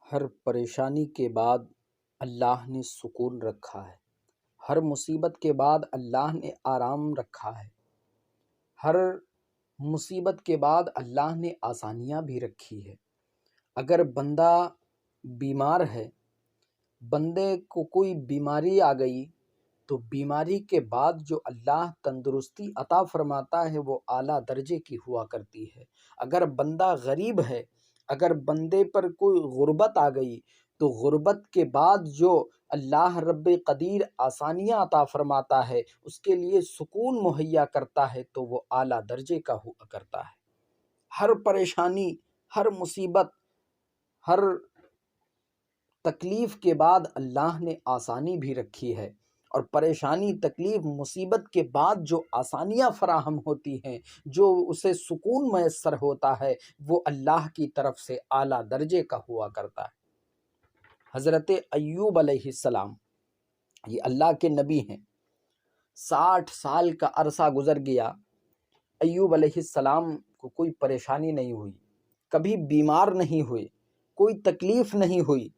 ہر پریشانی کے بعد اللہ نے سکون رکھا ہے۔ ہر مصیبت کے بعد اللہ نے آرام رکھا ہے۔ ہر مصیبت کے بعد اللہ نے آسانیاں بھی رکھی ہے۔ اگر بندہ بیمار ہے، بندے کو کوئی بیماری آ گئی، تو بیماری کے بعد جو اللہ تندرستی عطا فرماتا ہے وہ اعلیٰ درجے کی ہوا کرتی ہے۔ اگر بندہ غریب ہے، اگر بندے پر کوئی غربت آ گئی، تو غربت کے بعد جو اللہ رب قدیر آسانیاں عطا فرماتا ہے، اس کے لیے سکون مہیا کرتا ہے، تو وہ اعلیٰ درجے کا ہوا کرتا ہے۔ ہر پریشانی، ہر مصیبت، ہر تکلیف کے بعد اللہ نے آسانی بھی رکھی ہے، اور پریشانی، تکلیف، مصیبت کے بعد جو آسانیاں فراہم ہوتی ہیں، جو اسے سکون میسر ہوتا ہے، وہ اللہ کی طرف سے اعلیٰ درجے کا ہوا کرتا ہے۔ حضرت ایوب علیہ السلام، یہ اللہ کے نبی ہیں، 60 سال کا عرصہ گزر گیا، ایوب علیہ السلام کو کوئی پریشانی نہیں ہوئی، کبھی بیمار نہیں ہوئے، کوئی تکلیف نہیں ہوئی۔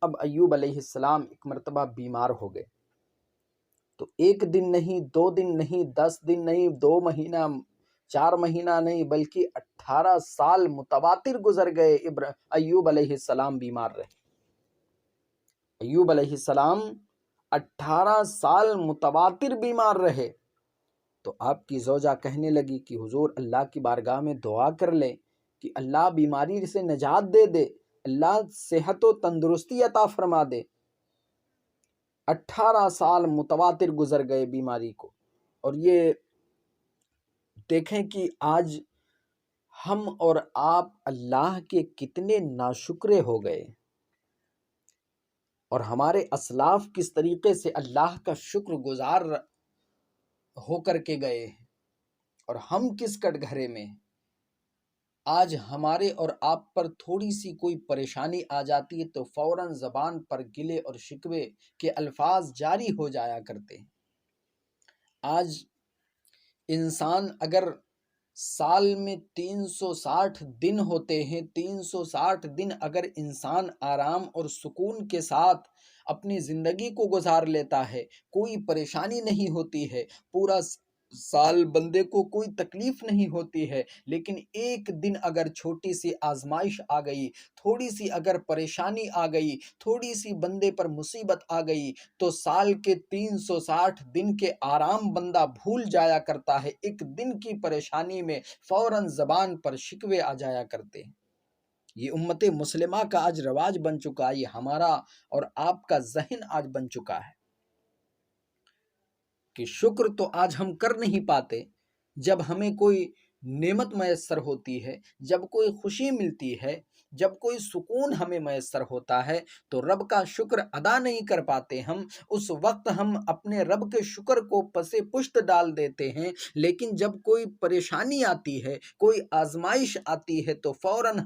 اب ایوب علیہ السلام ایک مرتبہ بیمار ہو گئے، تو 1 دن نہیں، 2 دن نہیں، 10 دن نہیں، 2 مہینہ، 4 مہینہ نہیں، بلکہ 18 سال متواتر گزر گئے، ایوب علیہ السلام بیمار رہے۔ ایوب علیہ السلام 18 سال متواتر بیمار رہے۔ تو آپ کی زوجہ کہنے لگی کہ حضور اللہ کی بارگاہ میں دعا کر لیں کہ اللہ بیماری سے نجات دے دے، اللہ صحت و تندرستی عطا فرما دے۔ 18 سال متواتر گزر گئے بیماری کو، اور یہ دیکھیں کہ آج ہم اور آپ اللہ کے کتنے ناشکرے ہو گئے، اور ہمارے اسلاف کس طریقے سے اللہ کا شکر گزار ہو کر کے گئے ہیں، اور ہم کس کٹ گھرے میں ہیں۔ آج ہمارے اور آپ پر تھوڑی سی کوئی پریشانی آ جاتی ہے تو فوراً زبان پر گلے اور شکوے کے الفاظ جاری ہو جایا کرتے ہیں۔ آج انسان اگر سال میں 360 دن ہوتے ہیں، 360 دن اگر انسان آرام اور سکون کے ساتھ اپنی زندگی کو گزار لیتا ہے، کوئی پریشانی نہیں ہوتی ہے، پورا سال بندے کو کوئی تکلیف نہیں ہوتی ہے، لیکن ایک دن اگر چھوٹی سی آزمائش آ گئی، تھوڑی سی اگر پریشانی آ گئی، تھوڑی سی بندے پر مصیبت آ گئی، تو سال کے 360 دن کے آرام بندہ بھول جایا کرتا ہے۔ ایک دن کی پریشانی میں فوراً زبان پر شکوے آ جایا کرتے ہیں۔ یہ امت مسلمہ کا آج رواج بن چکا ہے، یہ ہمارا اور آپ کا ذہن آج بن چکا ہے کہ شکر تو آج ہم کر نہیں پاتے۔ جب ہمیں کوئی نعمت میسر ہوتی ہے، جب کوئی خوشی ملتی ہے، جب کوئی سکون ہمیں میسر ہوتا ہے، تو رب کا شکر ادا نہیں کر پاتے ہم۔ اس وقت ہم اپنے رب کے شکر کو پسے پشت ڈال دیتے ہیں، لیکن جب کوئی پریشانی آتی ہے، کوئی آزمائش آتی ہے، تو فوراً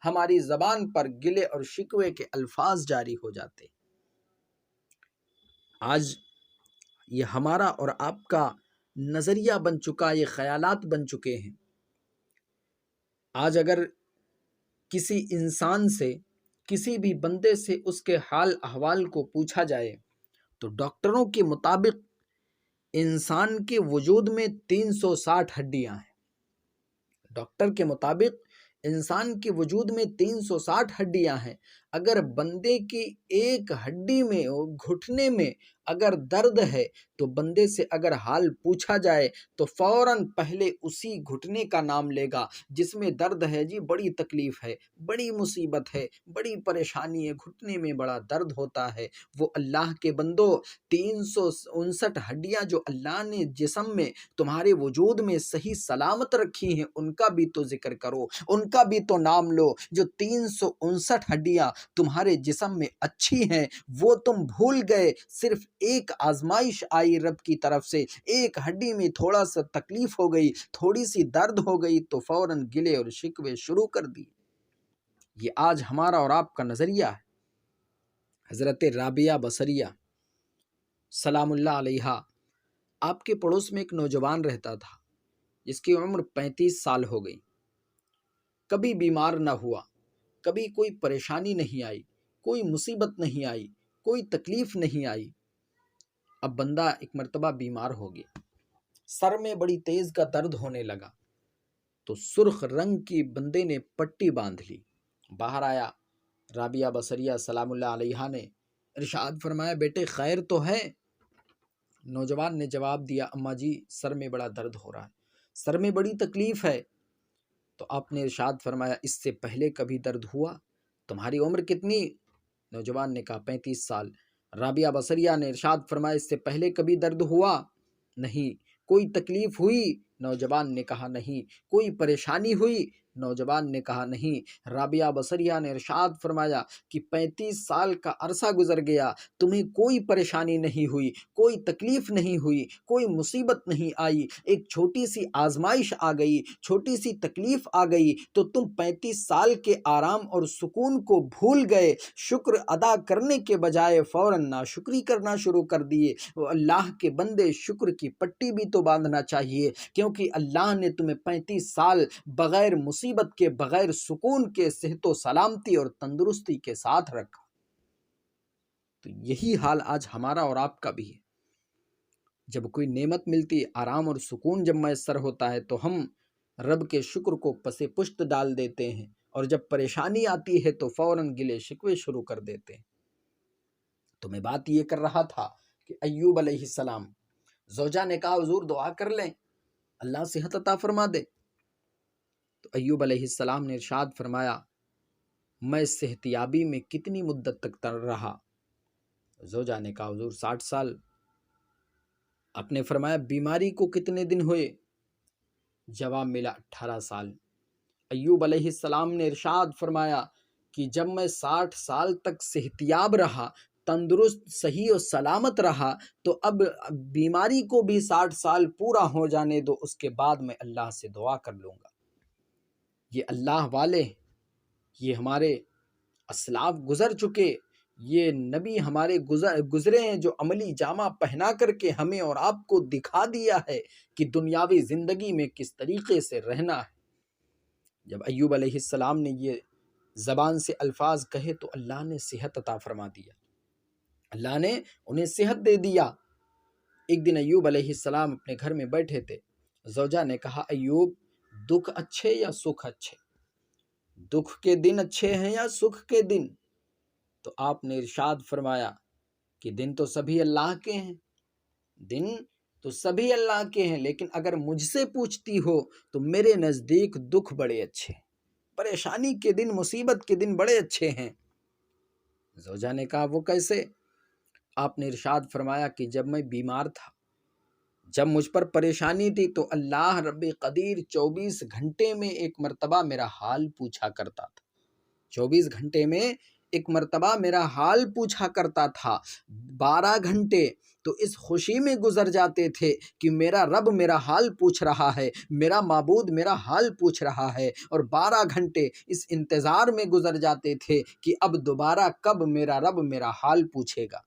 ہماری زبان پر گلے اور شکوے کے الفاظ جاری ہو جاتے ہیں۔ آج یہ ہمارا اور آپ کا نظریہ بن چکا، یہ خیالات بن چکے ہیں۔ آج اگر کسی انسان سے، کسی بھی بندے سے اس کے حال احوال کو پوچھا جائے، تو ڈاکٹروں کے مطابق انسان کے وجود میں 360 ہڈیاں ہیں۔ ڈاکٹر کے مطابق انسان کے وجود میں 360 ہڈیاں ہیں۔ اگر بندے کی ایک ہڈی میں، گھٹنے میں اگر درد ہے، تو بندے سے اگر حال پوچھا جائے تو فوراً پہلے اسی گھٹنے کا نام لے گا جس میں درد ہے، جی بڑی تکلیف ہے، بڑی مصیبت ہے، بڑی پریشانی ہے، گھٹنے میں بڑا درد ہوتا ہے۔ وہ اللہ کے بندو، 359 ہڈیاں جو اللہ نے جسم میں، تمہارے وجود میں صحیح سلامت رکھی ہیں، ان کا بھی تو ذکر کرو، ان کا بھی تو نام لو۔ جو 359 ہڈیاں تمہارے جسم میں اچھی ہیں، وہ تم بھول گئے۔ صرف ایک آزمائش آئی رب کی طرف سے، ایک ہڈی میں تھوڑا سا تکلیف ہو گئی، تھوڑی سی درد ہو گئی، تو فوراً گلے اور شکوے شروع کر دی۔ یہ آج ہمارا اور آپ کا نظریہ ہے۔ حضرت رابعہ بصریہ سلام اللہ علیہا، آپ کے پڑوس میں ایک نوجوان رہتا تھا جس کی عمر 35 سال ہو گئی، کبھی بیمار نہ ہوا، کبھی کوئی پریشانی نہیں آئی، کوئی مصیبت نہیں آئی، کوئی تکلیف نہیں آئی۔ اب بندہ ایک مرتبہ بیمار ہو گیا، سر میں بڑی تیز کا درد ہونے لگا، تو سرخ رنگ کی بندے نے پٹی باندھ لی، باہر آیا۔ رابعہ بصریہ سلام اللہ علیہا نے ارشاد فرمایا بیٹے خیر تو ہے؟ نوجوان نے جواب دیا اماں جی سر میں بڑا درد ہو رہا ہے، سر میں بڑی تکلیف ہے۔ تو آپ نے ارشاد فرمایا اس سے پہلے کبھی درد ہوا؟ تمہاری عمر کتنی؟ نوجوان نے کہا 35 سال۔ رابعہ بصریہ نے ارشاد فرمایا اس سے پہلے کبھی درد ہوا؟ نہیں۔ کوئی تکلیف ہوئی؟ نوجوان نے کہا نہیں۔ کوئی پریشانی ہوئی؟ نوجوان نے کہا نہیں۔ رابعہ بصریہ نے ارشاد فرمایا کہ 35 سال کا عرصہ گزر گیا، تمہیں کوئی پریشانی نہیں ہوئی، کوئی تکلیف نہیں ہوئی، کوئی مصیبت نہیں آئی، ایک چھوٹی سی آزمائش آ گئی، چھوٹی سی تکلیف آ گئی تو تم 35 سال کے آرام اور سکون کو بھول گئے، شکر ادا کرنے کے بجائے فوراً ناشکری کرنا شروع کر دیے۔ اللہ کے بندے شکر کی پٹی بھی تو باندھنا چاہیے، کیونکہ اللہ نے تمہیں 35 سال بغیر مصیبت کے، بغیر سکون کے، صحت و سلامتی اور تندرستی کے ساتھ رکھا۔ تو یہی حال آج ہمارا اور آپ کا بھی ہے۔ جب کوئی نعمت ملتی، آرام اور سکون جب میسر ہوتا ہے تو ہم رب کے شکر کو پس پشت ڈال دیتے ہیں، اور جب پریشانی آتی ہے تو فوراً گلے شکوے شروع کر دیتے ہیں۔ تو میں بات یہ کر رہا تھا کہ ایوب علیہ السلام، زوجہ نے کہا حضور دعا کر لیں اللہ صحت عطا فرما دے۔ تو ایوب علیہ السلام نے ارشاد فرمایا میں صحت یابی میں کتنی مدت تک رہا؟ زوجہ نے کہا حضور 60 سال۔ آپ نے فرمایا بیماری کو کتنے دن ہوئے؟ جواب ملا 18 سال۔ ایوب علیہ السلام نے ارشاد فرمایا کہ جب میں 60 سال تک صحت یاب رہا، تندرست، صحیح و سلامت رہا، تو اب بیماری کو بھی 60 سال پورا ہو جانے دو، اس کے بعد میں اللہ سے دعا کر لوں گا۔ یہ اللہ والے، یہ ہمارے اسلاف گزر چکے، یہ نبی ہمارے گزرے ہیں جو عملی جامہ پہنا کر کے ہمیں اور آپ کو دکھا دیا ہے کہ دنیاوی زندگی میں کس طریقے سے رہنا ہے۔ جب ایوب علیہ السلام نے یہ زبان سے الفاظ کہے تو اللہ نے صحت عطا فرما دیا، اللہ نے انہیں صحت دے دیا۔ ایک دن ایوب علیہ السلام اپنے گھر میں بیٹھے تھے، زوجہ نے کہا ایوب دکھ اچھے یا سکھ اچھے؟ دکھ کے دن اچھے ہیں یا سکھ کے دن؟ تو آپ نے ارشاد فرمایا کہ دن تو سبھی اللہ کے ہیں، دن تو سبھی اللہ کے ہیں، لیکن اگر مجھ سے پوچھتی ہو تو میرے نزدیک دکھ بڑے اچھے ہیں، پریشانی کے دن، مصیبت کے دن بڑے اچھے ہیں۔ زوجہ نے کہا وہ کیسے؟ آپ نے ارشاد فرمایا کہ جب میں بیمار تھا، جب مجھ پر پریشانی تھی تو اللہ رب قدیر 24 گھنٹے میں ایک مرتبہ میرا حال پوچھا کرتا تھا، 24 گھنٹے میں ایک مرتبہ میرا حال پوچھا کرتا تھا۔ 12 گھنٹے تو اس خوشی میں گزر جاتے تھے کہ میرا رب میرا حال پوچھ رہا ہے، میرا معبود میرا حال پوچھ رہا ہے، اور 12 گھنٹے اس انتظار میں گزر جاتے تھے کہ اب دوبارہ کب میرا رب میرا حال پوچھے گا۔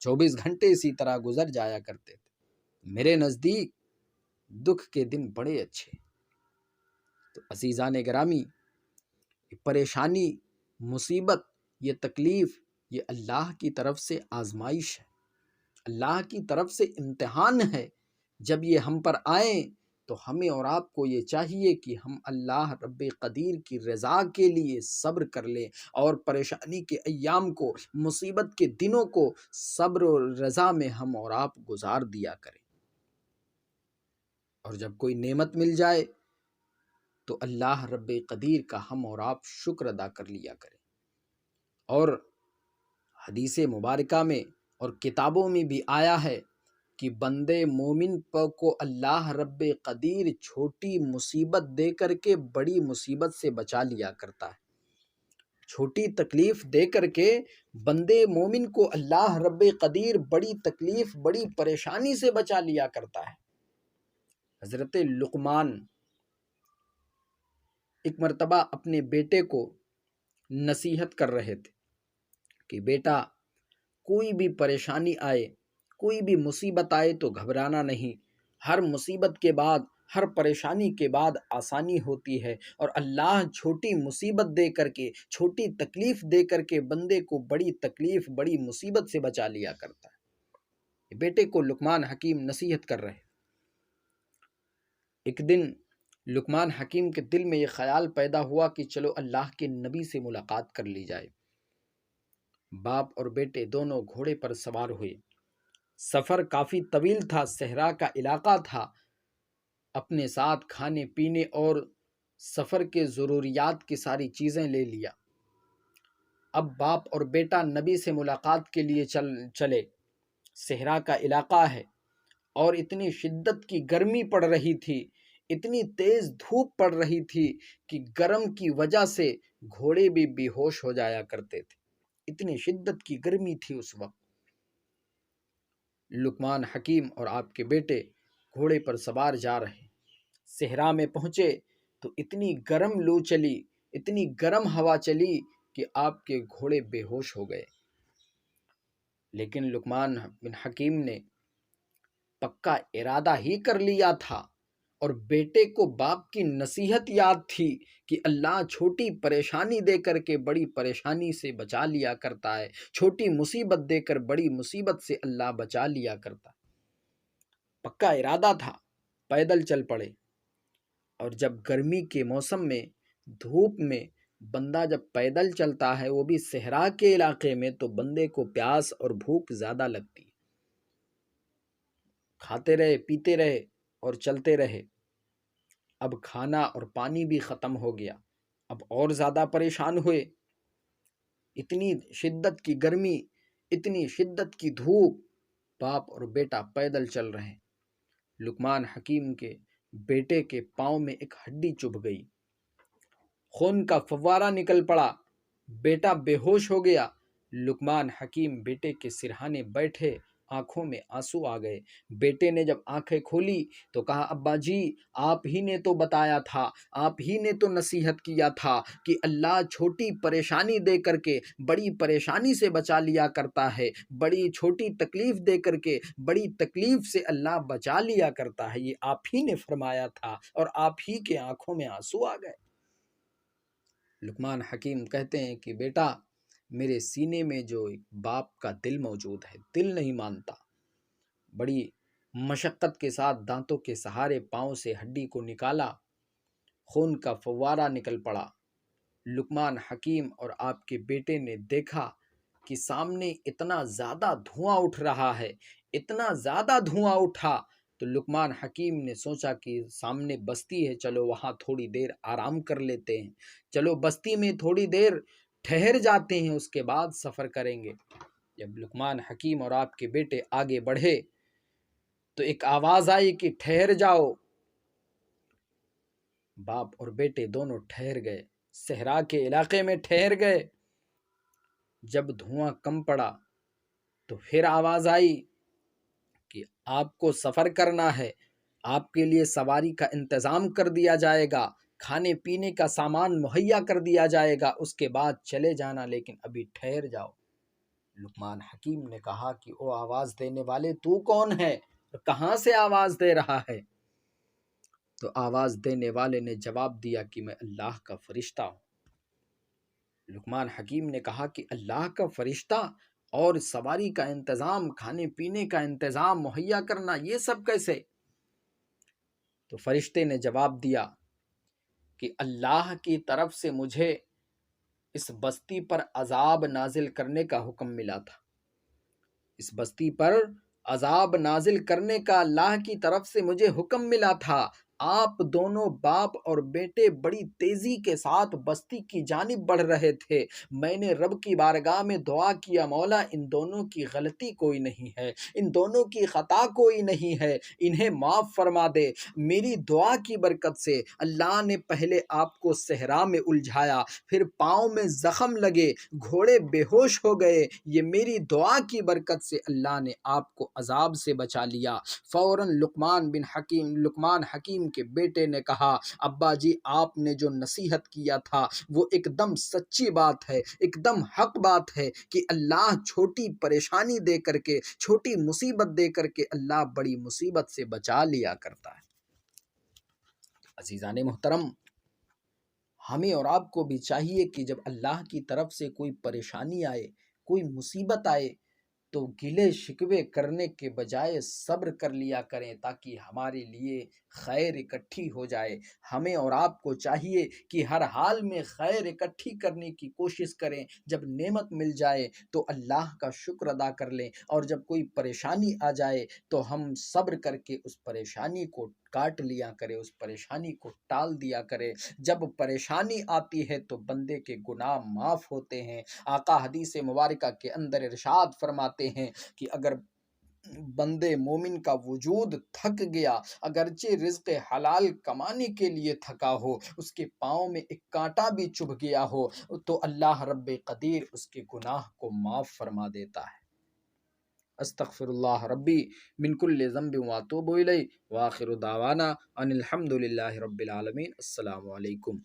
24 گھنٹے اسی طرح گزر جایا کرتے تھے۔ میرے نزدیک دکھ کے دن بڑے اچھے۔ تو عزیزان گرامی، پریشانی، مصیبت، یہ تکلیف، یہ اللہ کی طرف سے آزمائش ہے، اللہ کی طرف سے امتحان ہے۔ جب یہ ہم پر آئیں تو ہمیں اور آپ کو یہ چاہیے کہ ہم اللہ رب قدیر کی رضا کے لیے صبر کر لیں، اور پریشانی کے ایام کو، مصیبت کے دنوں کو صبر و رضا میں ہم اور آپ گزار دیا کریں۔ اور جب کوئی نعمت مل جائے تو اللہ رب قدیر کا ہم اور آپ شکر ادا کر لیا کریں۔ اور حدیث مبارکہ میں اور کتابوں میں بھی آیا ہے کہ بندے مومن کو اللہ رب قدیر چھوٹی مصیبت دے کر کے بڑی مصیبت سے بچا لیا کرتا ہے، چھوٹی تکلیف دے کر کے بندے مومن کو اللہ رب قدیر بڑی تکلیف، بڑی پریشانی سے بچا لیا کرتا ہے۔ حضرت لقمان ایک مرتبہ اپنے بیٹے کو نصیحت کر رہے تھے کہ بیٹا کوئی بھی پریشانی آئے، کوئی بھی مصیبت آئے تو گھبرانا نہیں، ہر مصیبت کے بعد ہر پریشانی کے بعد آسانی ہوتی ہے، اور اللہ چھوٹی مصیبت دے کر کے، چھوٹی تکلیف دے کر کے بندے کو بڑی تکلیف، بڑی مصیبت سے بچا لیا کرتا ہے۔ بیٹے کو لقمان حکیم نصیحت کر رہے۔ ایک دن لقمان حکیم کے دل میں یہ خیال پیدا ہوا کہ چلو اللہ کے نبی سے ملاقات کر لی جائے۔ باپ اور بیٹے دونوں گھوڑے پر سوار ہوئے۔ سفر کافی طویل تھا، صحرا کا علاقہ تھا۔ اپنے ساتھ کھانے پینے اور سفر کے ضروریات کی ساری چیزیں لے لیا۔ اب باپ اور بیٹا نبی سے ملاقات کے لیے چلے۔ صحرا کا علاقہ ہے اور اتنی شدت کی گرمی پڑ رہی تھی، اتنی تیز دھوپ پڑ رہی تھی کہ گرم کی وجہ سے گھوڑے بھی بے ہوش ہو جایا کرتے تھے، اتنی شدت کی گرمی تھی اس وقت۔ لقمان حکیم اور آپ کے بیٹے گھوڑے پر سوار جا رہے۔ صحرا میں پہنچے تو اتنی گرم لو چلی، اتنی گرم ہوا چلی کہ آپ کے گھوڑے بے ہوش ہو گئے۔ لیکن لقمان بن حکیم نے پکا ارادہ ہی کر لیا تھا، اور بیٹے کو باپ کی نصیحت یاد تھی کہ اللہ چھوٹی پریشانی دے کر کے بڑی پریشانی سے بچا لیا کرتا ہے، چھوٹی مصیبت دے کر بڑی مصیبت سے اللہ بچا لیا کرتا ہے۔ پکا ارادہ تھا، پیدل چل پڑے۔ اور جب گرمی کے موسم میں، دھوپ میں بندہ جب پیدل چلتا ہے، وہ بھی صحرا کے علاقے میں، تو بندے کو پیاس اور بھوک زیادہ لگتی ہے۔ کھاتے رہے، پیتے رہے اور چلتے رہے۔ اب کھانا اور پانی بھی ختم ہو گیا، اب اور زیادہ پریشان ہوئے۔ اتنی شدت کی گرمی، اتنی شدت کی دھوپ، باپ اور بیٹا پیدل چل رہے ہیں۔ لقمان حکیم کے بیٹے کے پاؤں میں ایک ہڈی چبھ گئی، خون کا فوارہ نکل پڑا، بیٹا بے ہوش ہو گیا۔ لقمان حکیم بیٹے کے سرہانے بیٹھے، آنکھوں میں آنسو آ گئے۔ بیٹے نے جب آنکھیں کھولی تو کہا، ابا جی آپ ہی نے تو بتایا تھا، آپ ہی نے تو نصیحت کیا تھا کہ اللہ چھوٹی پریشانی دے کر کے بڑی پریشانی سے بچا لیا کرتا ہے، بڑی چھوٹی تکلیف دے کر کے بڑی تکلیف سے اللہ بچا لیا کرتا ہے، یہ آپ ہی نے فرمایا تھا، اور آپ ہی کے آنکھوں میں آنسو آ گئے۔ لقمان حکیم کہتے ہیں کہ بیٹا، میرے سینے میں جو ایک باپ کا دل موجود ہے، دل نہیں مانتا۔ بڑی مشقت کے ساتھ دانتوں کے سہارے پاؤں سے ہڈی کو نکالا، خون کا فوارہ نکل پڑا۔ لقمان حکیم اور آپ کے بیٹے نے دیکھا کہ سامنے اتنا زیادہ دھواں اٹھ رہا ہے، اتنا زیادہ دھواں اٹھا تو لقمان حکیم نے سوچا کہ سامنے بستی ہے، چلو وہاں تھوڑی دیر آرام کر لیتے ہیں، چلو بستی میں تھوڑی دیر ٹھہر جاتے ہیں، اس کے بعد سفر کریں گے۔ جب لقمان حکیم اور آپ کے بیٹے آگے بڑھے تو ایک آواز آئی کہ ٹھہر جاؤ۔ باپ اور بیٹے دونوں ٹھہر گئے، صحرا کے علاقے میں ٹھہر گئے۔ جب دھواں کم پڑا تو پھر آواز آئی کہ آپ کو سفر کرنا ہے، آپ کے لیے سواری کا انتظام کر دیا جائے گا، کھانے پینے کا سامان مہیا کر دیا جائے گا، اس کے بعد چلے جانا، لیکن ابھی ٹھہر جاؤ۔ لقمان حکیم نے کہا کہ او آواز دینے والے، تو کون ہے؟ کہاں سے آواز دے رہا ہے؟ تو آواز دینے والے نے جواب دیا کہ میں اللہ کا فرشتہ ہوں۔ لقمان حکیم نے کہا کہ اللہ کا فرشتہ اور سواری کا انتظام، کھانے پینے کا انتظام مہیا کرنا، یہ سب کیسے؟ تو فرشتے نے جواب دیا کہ اللہ کی طرف سے مجھے اس بستی پر عذاب نازل کرنے کا حکم ملا تھا، اس بستی پر عذاب نازل کرنے کا اللہ کی طرف سے مجھے حکم ملا تھا۔ آپ دونوں باپ اور بیٹے بڑی تیزی کے ساتھ بستی کی جانب بڑھ رہے تھے۔ میں نے رب کی بارگاہ میں دعا کیا، مولا ان دونوں کی غلطی کوئی نہیں ہے، ان دونوں کی خطا کوئی نہیں ہے، انہیں معاف فرما دے۔ میری دعا کی برکت سے اللہ نے پہلے آپ کو صحرا میں الجھایا، پھر پاؤں میں زخم لگے، گھوڑے بے ہوش ہو گئے، یہ میری دعا کی برکت سے اللہ نے آپ کو عذاب سے بچا لیا۔ فوراً لقمان حکیم کے بیٹے نے کہا، ابا جی آپ نے جو نصیحت کیا تھا وہ ایک دم سچی بات ہے، ایک دم حق بات ہے کہ اللہ چھوٹی پریشانی دے کر کے، چھوٹی مصیبت دے کر کے اللہ بڑی مصیبت سے بچا لیا کرتا ہے۔ عزیزان محترم، ہمیں اور آپ کو بھی چاہیے کہ جب اللہ کی طرف سے کوئی پریشانی آئے، کوئی مصیبت آئے، تو گلے شکوے کرنے کے بجائے صبر کر لیا کریں تاکہ ہمارے لیے خیر اکٹھی ہو جائے۔ ہمیں اور آپ کو چاہیے کہ ہر حال میں خیر اکٹھی کرنے کی کوشش کریں۔ جب نعمت مل جائے تو اللہ کا شکر ادا کر لیں، اور جب کوئی پریشانی آ جائے تو ہم صبر کر کے اس پریشانی کو کاٹ لیا کرے، اس پریشانی کو ٹال دیا کرے۔ جب پریشانی آتی ہے تو بندے کے گناہ معاف ہوتے ہیں۔ آقا حدیث مبارکہ کے اندر ارشاد فرماتے ہیں کہ اگر بندے مومن کا وجود تھک گیا، اگرچہ رزق حلال کمانے کے لیے تھکا ہو، اس کے پاؤں میں ایک کانٹا بھی چبھ گیا ہو، تو اللہ رب قدیر اس کے گناہ کو معاف فرما دیتا ہے۔ استغفر اللہ ربی من کل ذنب واتوب الیہ، وآخر دعوانا ان الحمد للہ رب العالمین۔ السلام علیکم۔